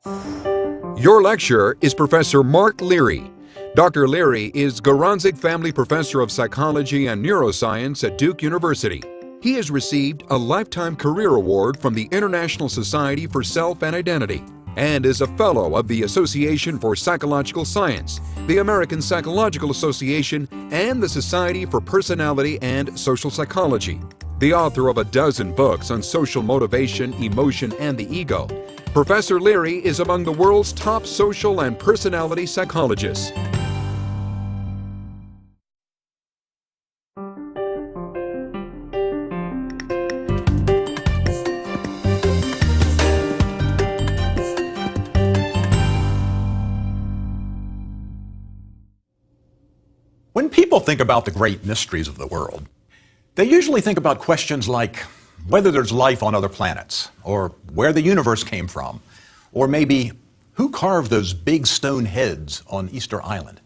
Your lecturer is Professor Mark Leary. Dr. Leary is Goranczyk Family Professor of Psychology and Neuroscience at Duke University. He has received a Lifetime Career Award from the International Society for Self and Identity and is a Fellow of the Association for Psychological Science, the American Psychological Association, and the Society for Personality and Social Psychology. The author of a dozen books on social motivation, emotion, and the ego, Professor Leary is among the world's top social and personality psychologists. When people think about the great mysteries of the world, they usually think about questions like whether there's life on other planets, or where the universe came from, or maybe who carved those big stone heads on Easter Island.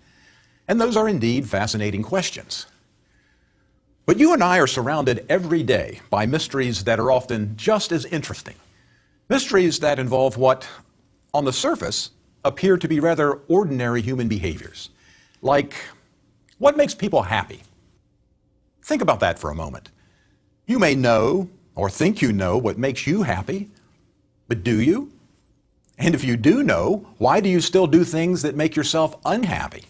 And those are indeed fascinating questions. But you and I are surrounded every day by mysteries that are often just as interesting. Mysteries that involve what, on the surface, appear to be rather ordinary human behaviors. Like, what makes people happy? Think about that for a moment. You may know or think you know what makes you happy, but do you? And if you do know, why do you still do things that make yourself unhappy?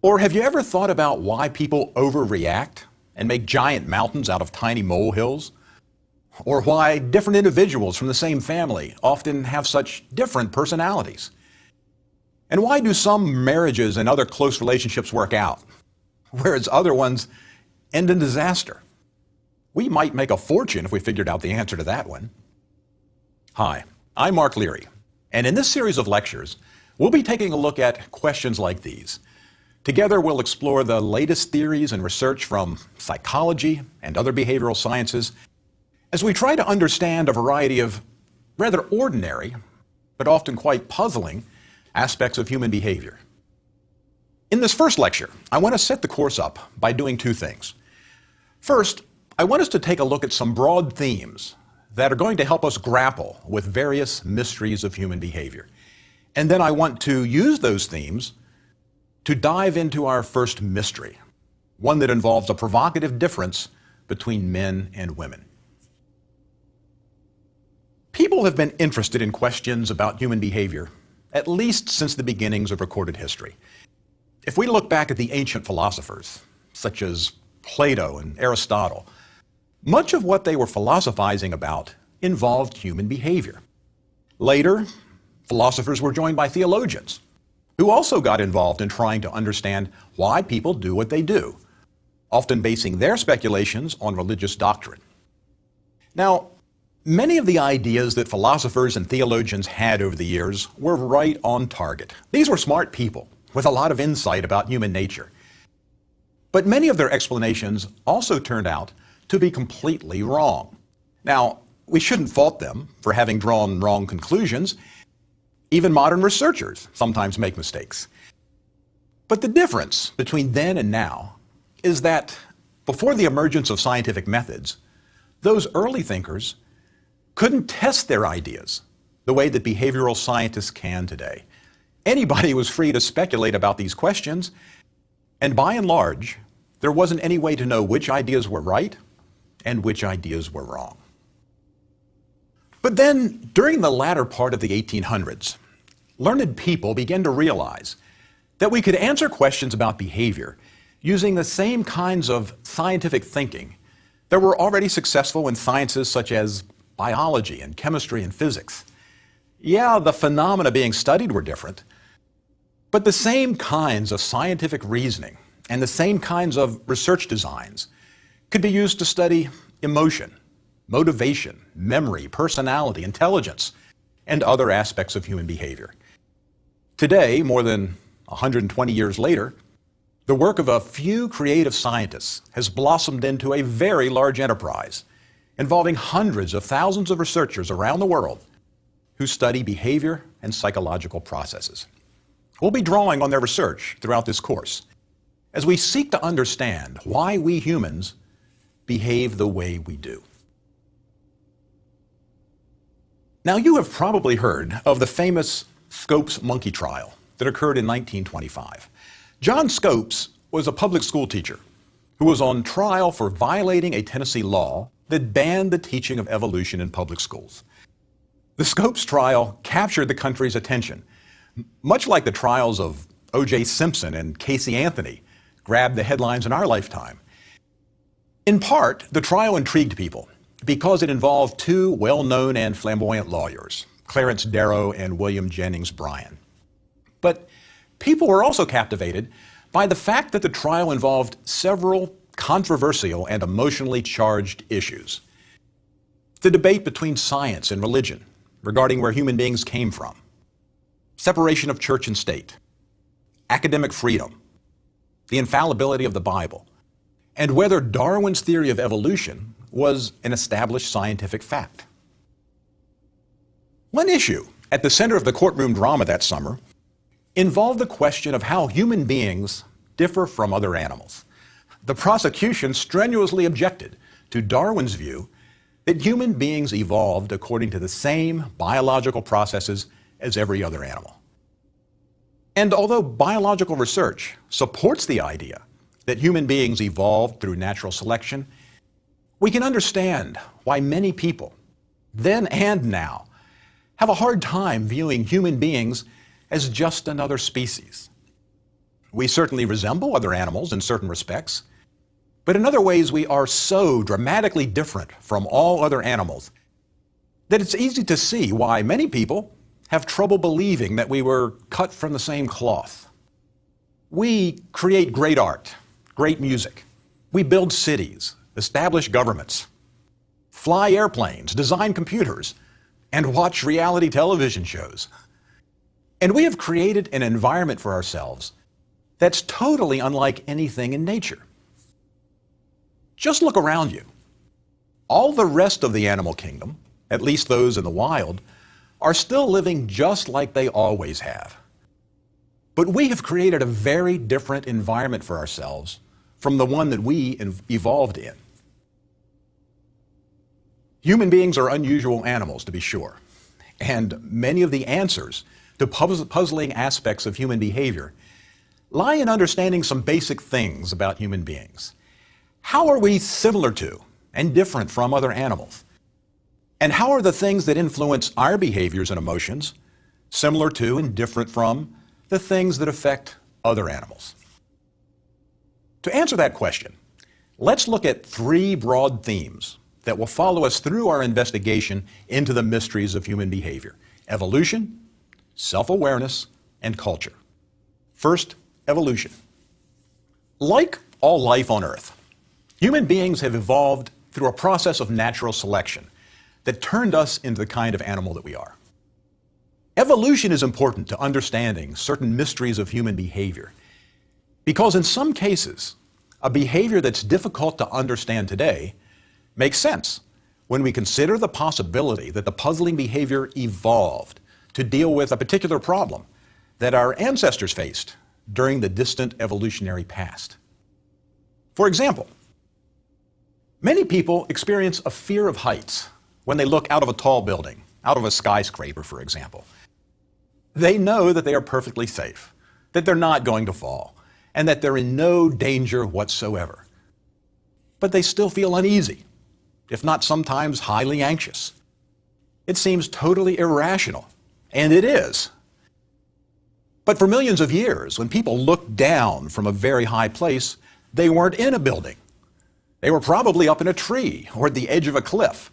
Or have you ever thought about why people overreact and make giant mountains out of tiny molehills? Or why different individuals from the same family often have such different personalities? And why do some marriages and other close relationships work out, whereas other ones end in disaster? We might make a fortune if we figured out the answer to that one. Hi, I'm Mark Leary, and in this series of lectures, we'll be taking a look at questions like these. Together, we'll explore the latest theories and research from psychology and other behavioral sciences as we try to understand a variety of rather ordinary, but often quite puzzling, aspects of human behavior. In this first lecture, I want to set the course up by doing two things. First, I want us to take a look at some broad themes that are going to help us grapple with various mysteries of human behavior. And then I want to use those themes to dive into our first mystery, one that involves a provocative difference between men and women. People have been interested in questions about human behavior at least since the beginnings of recorded history. If we look back at the ancient philosophers, such as Plato and Aristotle, much of what they were philosophizing about involved human behavior. Later, philosophers were joined by theologians, who also got involved in trying to understand why people do what they do, often basing their speculations on religious doctrine. Now, many of the ideas that philosophers and theologians had over the years were right on target. These were smart people with a lot of insight about human nature. But many of their explanations also turned out to be completely wrong. Now, we shouldn't fault them for having drawn wrong conclusions. Even modern researchers sometimes make mistakes. But the difference between then and now is that before the emergence of scientific methods, those early thinkers couldn't test their ideas the way that behavioral scientists can today. Anybody was free to speculate about these questions, and by and large, there wasn't any way to know which ideas were right and which ideas were wrong. But then, during the latter part of the 1800s, learned people began to realize that we could answer questions about behavior using the same kinds of scientific thinking that were already successful in sciences such as biology and chemistry and physics. Yeah, the phenomena being studied were different, but the same kinds of scientific reasoning and the same kinds of research designs could be used to study emotion, motivation, memory, personality, intelligence, and other aspects of human behavior. Today, more than 120 years later, the work of a few creative scientists has blossomed into a very large enterprise involving hundreds of thousands of researchers around the world who study behavior and psychological processes. We'll be drawing on their research throughout this course as we seek to understand why we humans behave the way we do. Now, you have probably heard of the famous Scopes monkey trial that occurred in 1925. John Scopes was a public school teacher who was on trial for violating a Tennessee law that banned the teaching of evolution in public schools. The Scopes trial captured the country's attention, much like the trials of O.J. Simpson and Casey Anthony grabbed the headlines in our lifetime. In part, the trial intrigued people because it involved two well-known and flamboyant lawyers, Clarence Darrow and William Jennings Bryan. But people were also captivated by the fact that the trial involved several controversial and emotionally charged issues. The debate between science and religion regarding where human beings came from, separation of church and state, academic freedom, the infallibility of the Bible, and whether Darwin's theory of evolution was an established scientific fact. One issue at the center of the courtroom drama that summer involved the question of how human beings differ from other animals. The prosecution strenuously objected to Darwin's view that human beings evolved according to the same biological processes as every other animal. And although biological research supports the idea that human beings evolved through natural selection, we can understand why many people, then and now, have a hard time viewing human beings as just another species. We certainly resemble other animals in certain respects, but in other ways we are so dramatically different from all other animals that it's easy to see why many people have trouble believing that we were cut from the same cloth. We create great art, great music. We build cities, establish governments, fly airplanes, design computers, and watch reality television shows. And we have created an environment for ourselves that's totally unlike anything in nature. Just look around you. All the rest of the animal kingdom, at least those in the wild, are still living just like they always have. But we have created a very different environment for ourselves from the one that we evolved in. Human beings are unusual animals, to be sure, and many of the answers to puzzling aspects of human behavior lie in understanding some basic things about human beings. How are we similar to and different from other animals? And how are the things that influence our behaviors and emotions similar to and different from the things that affect other animals? To answer that question, let's look at three broad themes that will follow us through our investigation into the mysteries of human behavior: evolution, self-awareness, and culture. First, evolution. Like all life on Earth, human beings have evolved through a process of natural selection that turned us into the kind of animal that we are. Evolution is important to understanding certain mysteries of human behavior because in some cases, a behavior that's difficult to understand today makes sense when we consider the possibility that the puzzling behavior evolved to deal with a particular problem that our ancestors faced during the distant evolutionary past. For example, many people experience a fear of heights when they look out of a tall building, out of a skyscraper, for example. They know that they are perfectly safe, that they're not going to fall, and that they're in no danger whatsoever. But they still feel uneasy, if not sometimes highly anxious. It seems totally irrational, and it is. But for millions of years, when people looked down from a very high place, they weren't in a building. They were probably up in a tree or at the edge of a cliff,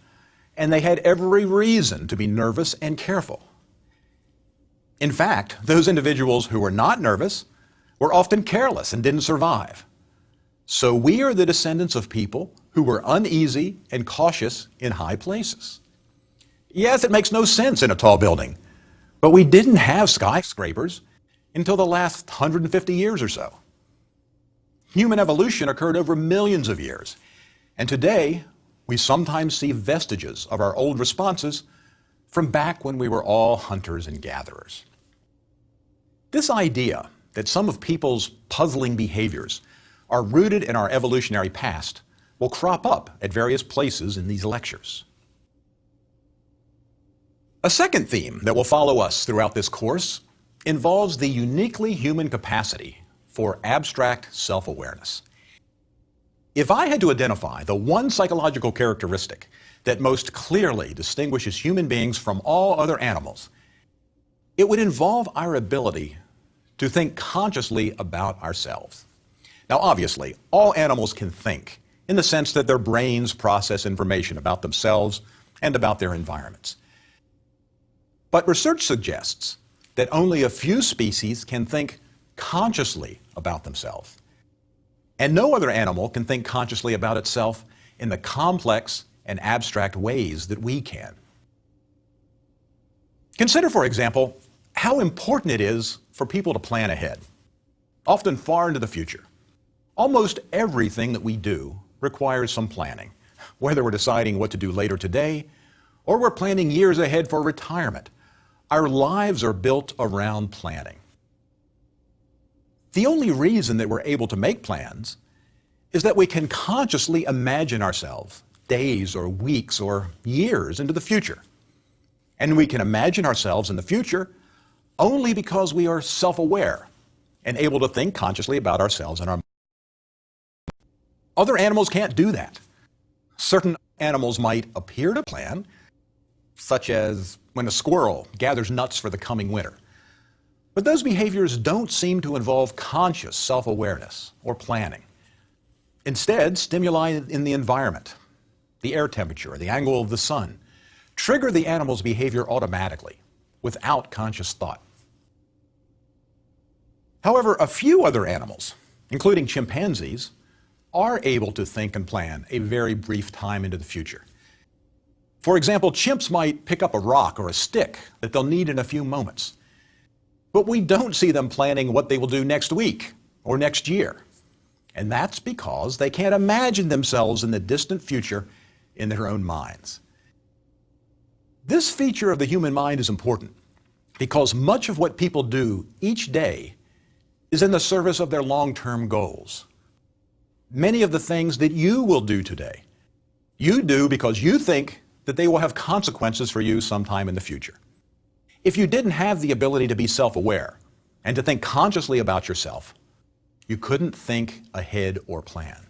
and they had every reason to be nervous and careful. In fact, those individuals who were not nervous were often careless and didn't survive. So we are the descendants of people who were uneasy and cautious in high places. Yes, it makes no sense in a tall building, but we didn't have skyscrapers until the last 150 years or so. Human evolution occurred over millions of years, and today we sometimes see vestiges of our old responses from back when we were all hunters and gatherers. This idea that some of people's puzzling behaviors are rooted in our evolutionary past will crop up at various places in these lectures. A second theme that will follow us throughout this course involves the uniquely human capacity for abstract self-awareness. If I had to identify the one psychological characteristic that most clearly distinguishes human beings from all other animals, it would involve our ability to think consciously about ourselves. Now, obviously, all animals can think in the sense that their brains process information about themselves and about their environments. But research suggests that only a few species can think consciously about themselves. And no other animal can think consciously about itself in the complex and abstract ways that we can. Consider, for example, how important it is for people to plan ahead, often far into the future. Almost everything that we do requires some planning, whether we're deciding what to do later today or we're planning years ahead for retirement. Our lives are built around planning. The only reason that we're able to make plans is that we can consciously imagine ourselves days or weeks or years into the future. And we can imagine ourselves in the future only because we are self-aware and able to think consciously about ourselves and our. Other animals can't do that. Certain animals might appear to plan, such as when a squirrel gathers nuts for the coming winter. But those behaviors don't seem to involve conscious self-awareness or planning. Instead, stimuli in the environment, the air temperature, the angle of the sun, trigger the animal's behavior automatically, without conscious thought. However, a few other animals, including chimpanzees, are able to think and plan a very brief time into the future. For example, chimps might pick up a rock or a stick that they'll need in a few moments. But we don't see them planning what they will do next week or next year. And that's because they can't imagine themselves in the distant future in their own minds. This feature of the human mind is important because much of what people do each day is in the service of their long-term goals. Many of the things that you will do today, you do because you think that they will have consequences for you sometime in the future. If you didn't have the ability to be self-aware and to think consciously about yourself, you couldn't think ahead or plan.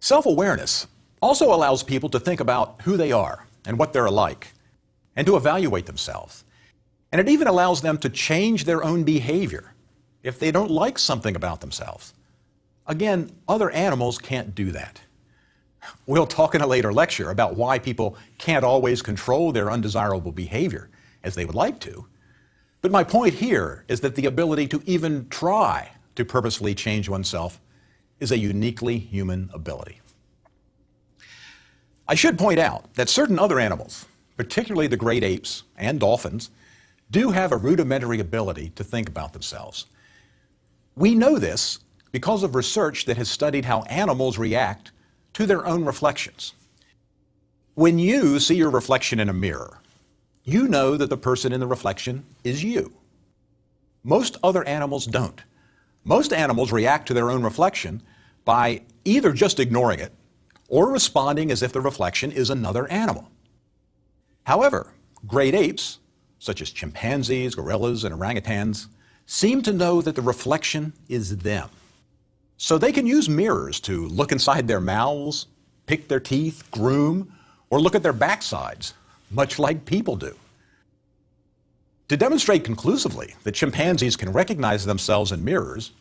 Self-awareness also allows people to think about who they are and what they're like, and to evaluate themselves. And it even allows them to change their own behavior if they don't like something about themselves. Again, other animals can't do that. We'll talk in a later lecture about why people can't always control their undesirable behavior as they would like to. But my point here is that the ability to even try to purposefully change oneself is a uniquely human ability. I should point out that certain other animals, particularly the great apes and dolphins, do have a rudimentary ability to think about themselves. We know this because of research that has studied how animals react to their own reflections. When you see your reflection in a mirror, you know that the person in the reflection is you. Most other animals don't. Most animals react to their own reflection by either just ignoring it or responding as if the reflection is another animal. However, great apes, such as chimpanzees, gorillas, and orangutans, seem to know that the reflection is them. So they can use mirrors to look inside their mouths, pick their teeth, groom, or look at their backsides, much like people do. To demonstrate conclusively that chimpanzees can recognize themselves in mirrors,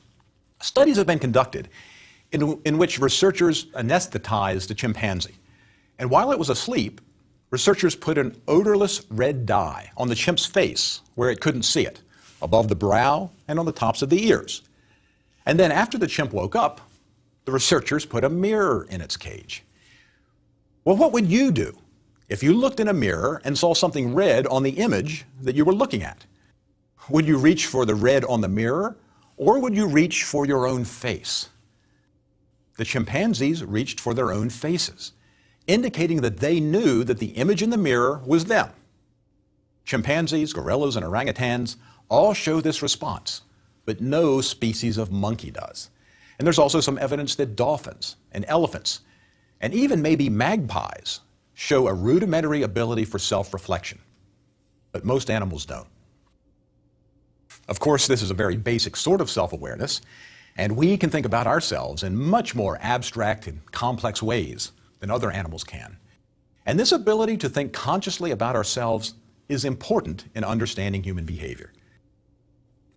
studies have been conducted in which researchers anesthetized a chimpanzee. And while it was asleep, researchers put an odorless red dye on the chimp's face where it couldn't see it, above the brow and on the tops of the ears. And then after the chimp woke up, the researchers put a mirror in its cage. Well, what would you do if you looked in a mirror and saw something red on the image that you were looking at? Would you reach for the red on the mirror, or would you reach for your own face? The chimpanzees reached for their own faces, indicating that they knew that the image in the mirror was them. Chimpanzees, gorillas, and orangutans all show this response, but no species of monkey does. And there's also some evidence that dolphins and elephants, and even maybe magpies, show a rudimentary ability for self-reflection, but most animals don't. Of course, this is a very basic sort of self-awareness, and we can think about ourselves in much more abstract and complex ways than other animals can. And this ability to think consciously about ourselves is important in understanding human behavior.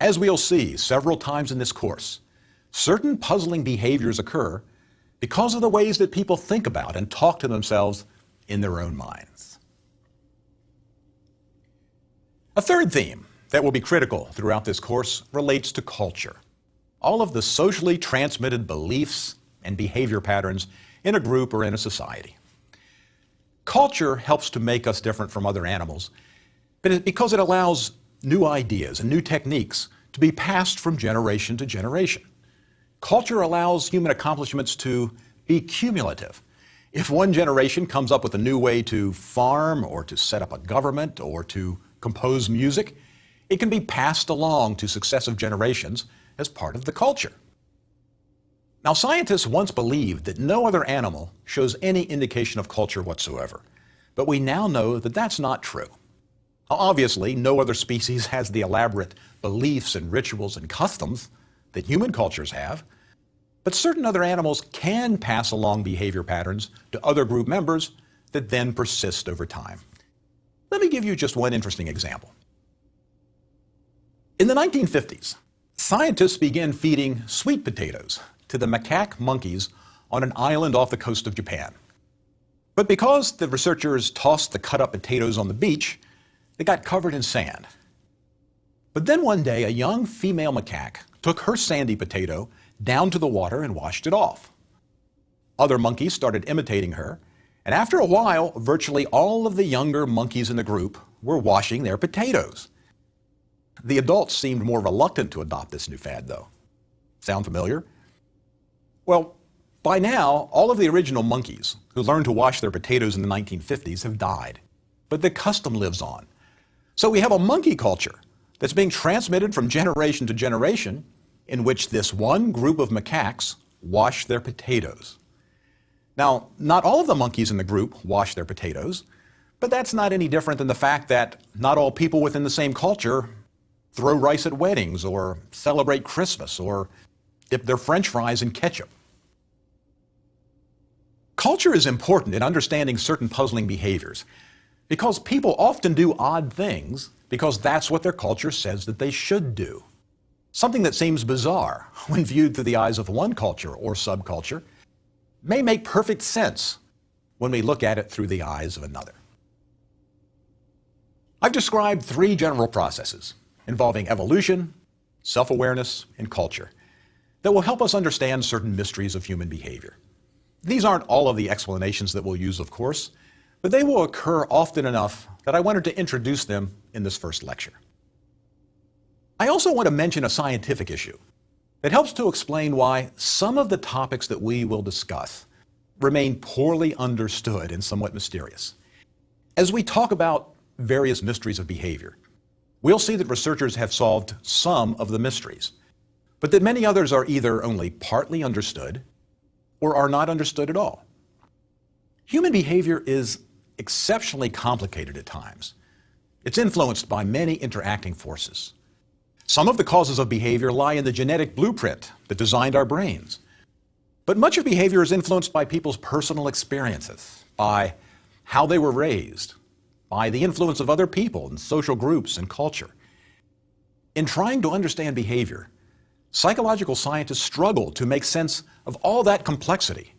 As we'll see several times in this course, certain puzzling behaviors occur because of the ways that people think about and talk to themselves in their own minds. A third theme that will be critical throughout this course relates to culture. All of the socially transmitted beliefs and behavior patterns in a group or in a society. Culture helps to make us different from other animals, because it allows new ideas and new techniques to be passed from generation to generation. Culture allows human accomplishments to be cumulative. If one generation comes up with a new way to farm or to set up a government or to compose music, it can be passed along to successive generations as part of the culture. Now, scientists once believed that no other animal shows any indication of culture whatsoever, but we now know that that's not true. Obviously, no other species has the elaborate beliefs and rituals and customs that human cultures have, but certain other animals can pass along behavior patterns to other group members that then persist over time. Let me give you just one interesting example. In the 1950s, scientists began feeding sweet potatoes to the macaque monkeys on an island off the coast of Japan. But because the researchers tossed the cut-up potatoes on the beach, they got covered in sand. But then one day, a young female macaque took her sandy potato down to the water and washed it off. Other monkeys started imitating her, and after a while, virtually all of the younger monkeys in the group were washing their potatoes. The adults seemed more reluctant to adopt this new fad, though. Sound familiar? Well, by now, all of the original monkeys who learned to wash their potatoes in the 1950s have died, but the custom lives on. So we have a monkey culture that's being transmitted from generation to generation in which this one group of macaques wash their potatoes. Now, not all of the monkeys in the group wash their potatoes, but that's not any different than the fact that not all people within the same culture throw rice at weddings or celebrate Christmas or dip their French fries in ketchup. Culture is important in understanding certain puzzling behaviors because people often do odd things because that's what their culture says that they should do. Something that seems bizarre when viewed through the eyes of one culture or subculture may make perfect sense when we look at it through the eyes of another. I've described three general processes involving evolution, self-awareness, and culture that will help us understand certain mysteries of human behavior. These aren't all of the explanations that we'll use, of course, but they will occur often enough that I wanted to introduce them in this first lecture. I also want to mention a scientific issue that helps to explain why some of the topics that we will discuss remain poorly understood and somewhat mysterious. As we talk about various mysteries of behavior, we'll see that researchers have solved some of the mysteries, but that many others are either only partly understood or are not understood at all. Human behavior is exceptionally complicated at times. It's influenced by many interacting forces. Some of the causes of behavior lie in the genetic blueprint that designed our brains. But much of behavior is influenced by people's personal experiences, by how they were raised, by the influence of other people and social groups and culture. In trying to understand behavior, psychological scientists struggle to make sense of all that complexity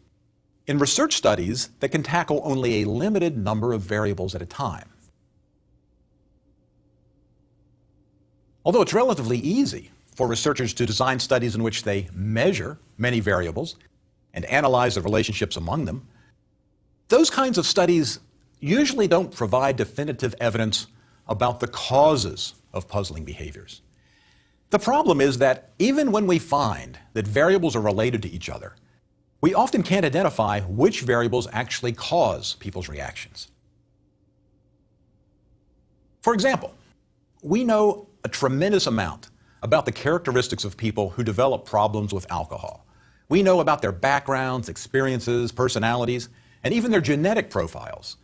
in research studies that can tackle only a limited number of variables at a time. Although it's relatively easy for researchers to design studies in which they measure many variables and analyze the relationships among them, those kinds of studies usually don't provide definitive evidence about the causes of puzzling behaviors. The problem is that even when we find that variables are related to each other, we often can't identify which variables actually cause people's reactions. For example, we know a tremendous amount about the characteristics of people who develop problems with alcohol. We know about their backgrounds, experiences, personalities, and even their genetic profiles.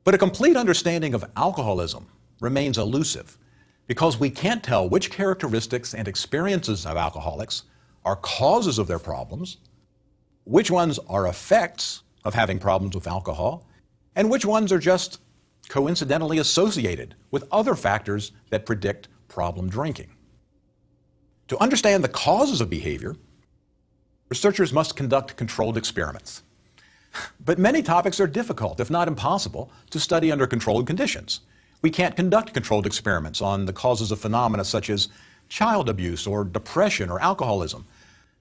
But a complete understanding of alcoholism remains elusive because we can't tell which characteristics and experiences of alcoholics are causes of their problems, which ones are effects of having problems with alcohol, and which ones are just coincidentally associated with other factors that predict problem drinking. To understand the causes of behavior, researchers must conduct controlled experiments. But many topics are difficult, if not impossible, to study under controlled conditions. We can't conduct controlled experiments on the causes of phenomena such as child abuse or depression or alcoholism,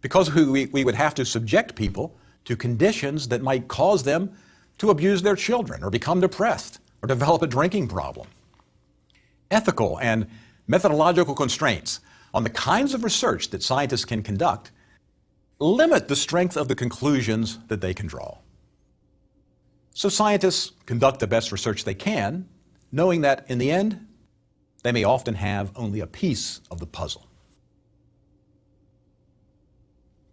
because we would have to subject people to conditions that might cause them to abuse their children or become depressed or develop a drinking problem. Ethical and methodological constraints on the kinds of research that scientists can conduct limit the strength of the conclusions that they can draw. So scientists conduct the best research they can, knowing that in the end, they may often have only a piece of the puzzle.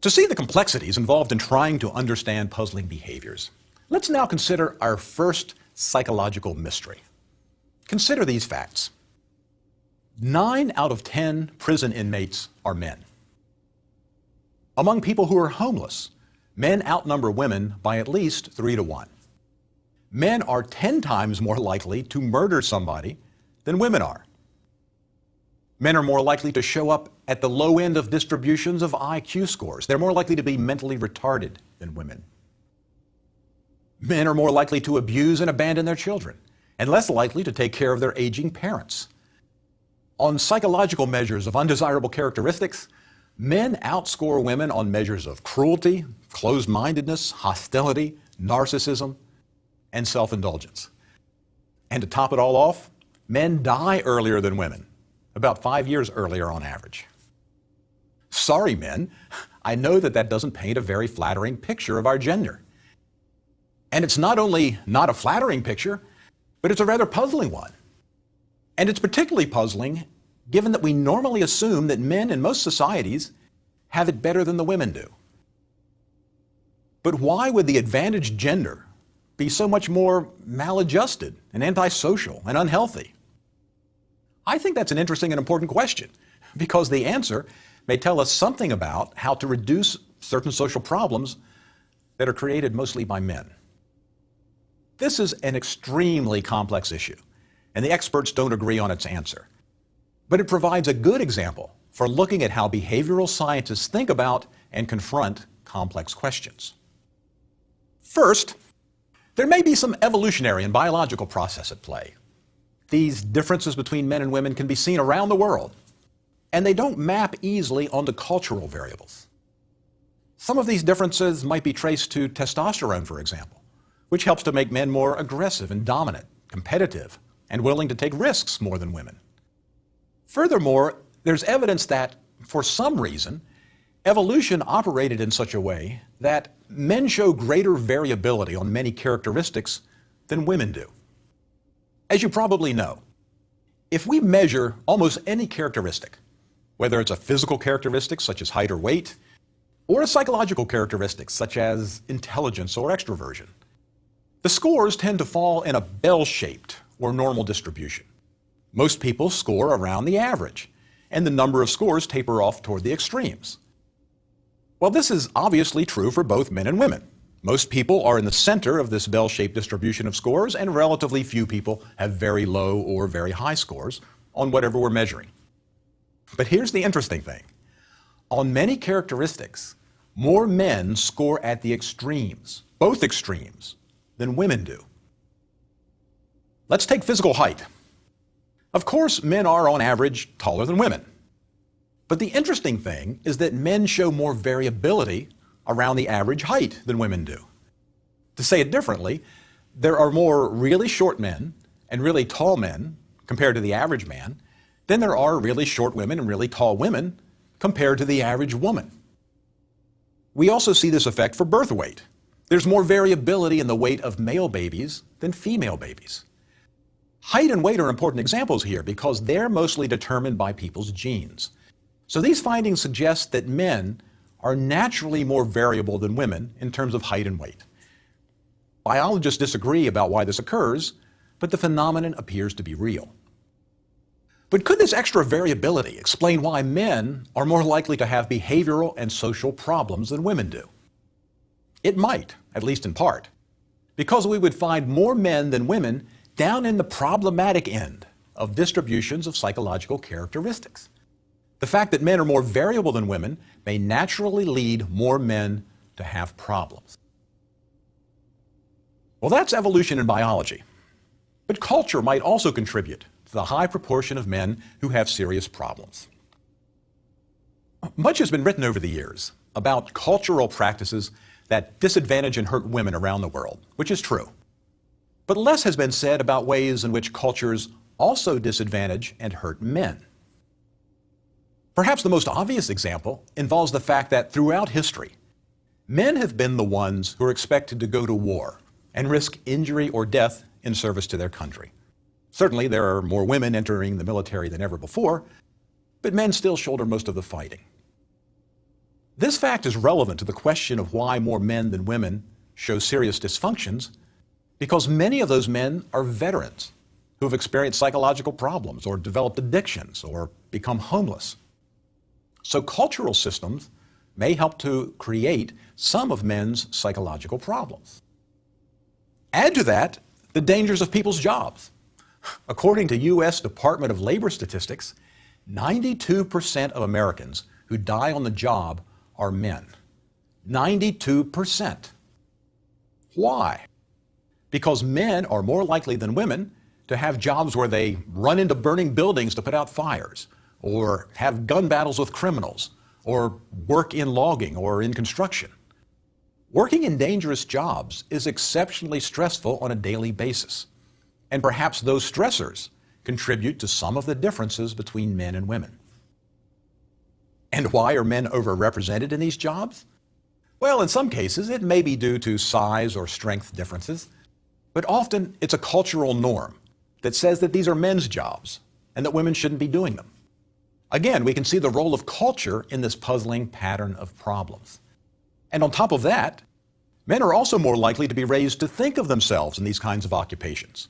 To see the complexities involved in trying to understand puzzling behaviors, let's now consider our first psychological mystery. Consider these facts. 9 out of 10 prison inmates are men. Among people who are homeless, men outnumber women by at least 3 to 1. Men are 10 times more likely to murder somebody than women are. Men are more likely to show up at the low end of distributions of IQ scores. They're more likely to be mentally retarded than women. Men are more likely to abuse and abandon their children, and less likely to take care of their aging parents. On psychological measures of undesirable characteristics, men outscore women on measures of cruelty, closed-mindedness, hostility, narcissism, and self-indulgence. And to top it all off, men die earlier than women, about 5 years earlier on average. Sorry, men, I know that doesn't paint a very flattering picture of our gender. And it's not only not a flattering picture, but it's a rather puzzling one. And it's particularly puzzling given that we normally assume that men in most societies have it better than the women do. But why would the advantaged gender be so much more maladjusted and antisocial and unhealthy? I think that's an interesting and important question, because the answer may tell us something about how to reduce certain social problems that are created mostly by men. This is an extremely complex issue, and the experts don't agree on its answer. But it provides a good example for looking at how behavioral scientists think about and confront complex questions. First, there may be some evolutionary and biological process at play. These differences between men and women can be seen around the world, and they don't map easily onto cultural variables. Some of these differences might be traced to testosterone, for example, which helps to make men more aggressive and dominant, competitive, and willing to take risks more than women. Furthermore, there's evidence that, for some reason, evolution operated in such a way that men show greater variability on many characteristics than women do. As you probably know, if we measure almost any characteristic, whether it's a physical characteristic such as height or weight, or a psychological characteristic such as intelligence or extroversion, the scores tend to fall in a bell-shaped or normal distribution. Most people score around the average, and the number of scores taper off toward the extremes. Well, this is obviously true for both men and women. Most people are in the center of this bell-shaped distribution of scores, and relatively few people have very low or very high scores on whatever we're measuring. But here's the interesting thing. On many characteristics, more men score at the extremes, both extremes, than women do. Let's take physical height. Of course, men are on average taller than women. But the interesting thing is that men show more variability around the average height than women do. To say it differently, there are more really short men and really tall men compared to the average man than there are really short women and really tall women compared to the average woman. We also see this effect for birth weight. There's more variability in the weight of male babies than female babies. Height and weight are important examples here because they're mostly determined by people's genes. So these findings suggest that men are naturally more variable than women in terms of height and weight. Biologists disagree about why this occurs, but the phenomenon appears to be real. But could this extra variability explain why men are more likely to have behavioral and social problems than women do? It might, at least in part, because we would find more men than women down in the problematic end of distributions of psychological characteristics. The fact that men are more variable than women may naturally lead more men to have problems. Well, that's evolution in biology. But culture might also contribute to the high proportion of men who have serious problems. Much has been written over the years about cultural practices that disadvantage and hurt women around the world, which is true. But less has been said about ways in which cultures also disadvantage and hurt men. Perhaps the most obvious example involves the fact that throughout history, men have been the ones who are expected to go to war and risk injury or death in service to their country. Certainly, there are more women entering the military than ever before, but men still shoulder most of the fighting. This fact is relevant to the question of why more men than women show serious dysfunctions, because many of those men are veterans who have experienced psychological problems or developed addictions or become homeless. So cultural systems may help to create some of men's psychological problems. Add to that the dangers of people's jobs. According to U.S. Department of Labor statistics, 92% of Americans who die on the job are men. 92%. Why? Because men are more likely than women to have jobs where they run into burning buildings to put out fires, or have gun battles with criminals, or work in logging or in construction. Working in dangerous jobs is exceptionally stressful on a daily basis, and perhaps those stressors contribute to some of the differences between men and women. And why are men overrepresented in these jobs? Well, in some cases, it may be due to size or strength differences, but often it's a cultural norm that says that these are men's jobs and that women shouldn't be doing them. Again, we can see the role of culture in this puzzling pattern of problems. And on top of that, men are also more likely to be raised to think of themselves in these kinds of occupations.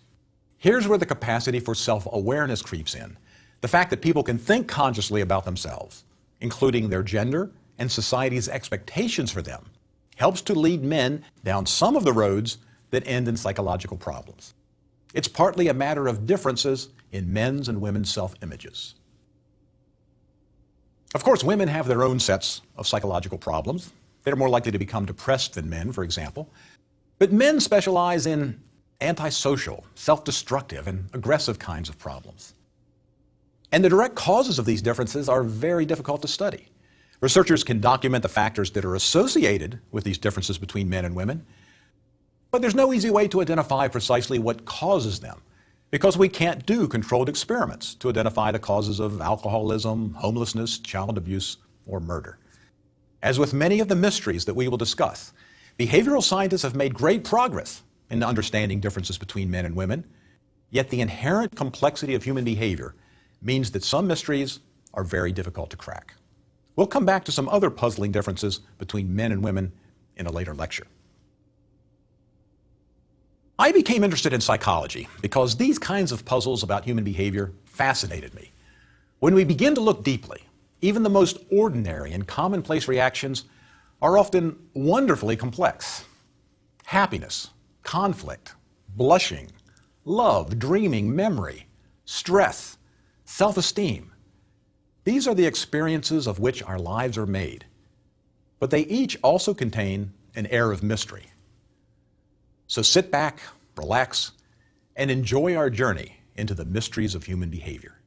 Here's where the capacity for self-awareness creeps in. The fact that people can think consciously about themselves, including their gender and society's expectations for them, helps to lead men down some of the roads that end in psychological problems. It's partly a matter of differences in men's and women's self-images. Of course, women have their own sets of psychological problems. They're more likely to become depressed than men, for example. But men specialize in antisocial, self-destructive, and aggressive kinds of problems. And the direct causes of these differences are very difficult to study. Researchers can document the factors that are associated with these differences between men and women, but there's no easy way to identify precisely what causes them, because we can't do controlled experiments to identify the causes of alcoholism, homelessness, child abuse, or murder. As with many of the mysteries that we will discuss, behavioral scientists have made great progress in understanding differences between men and women, yet the inherent complexity of human behavior means that some mysteries are very difficult to crack. We'll come back to some other puzzling differences between men and women in a later lecture. I became interested in psychology because these kinds of puzzles about human behavior fascinated me. When we begin to look deeply, even the most ordinary and commonplace reactions are often wonderfully complex. Happiness, conflict, blushing, love, dreaming, memory, stress, self-esteem. These are the experiences of which our lives are made, but they each also contain an air of mystery. So sit back, relax, and enjoy our journey into the mysteries of human behavior.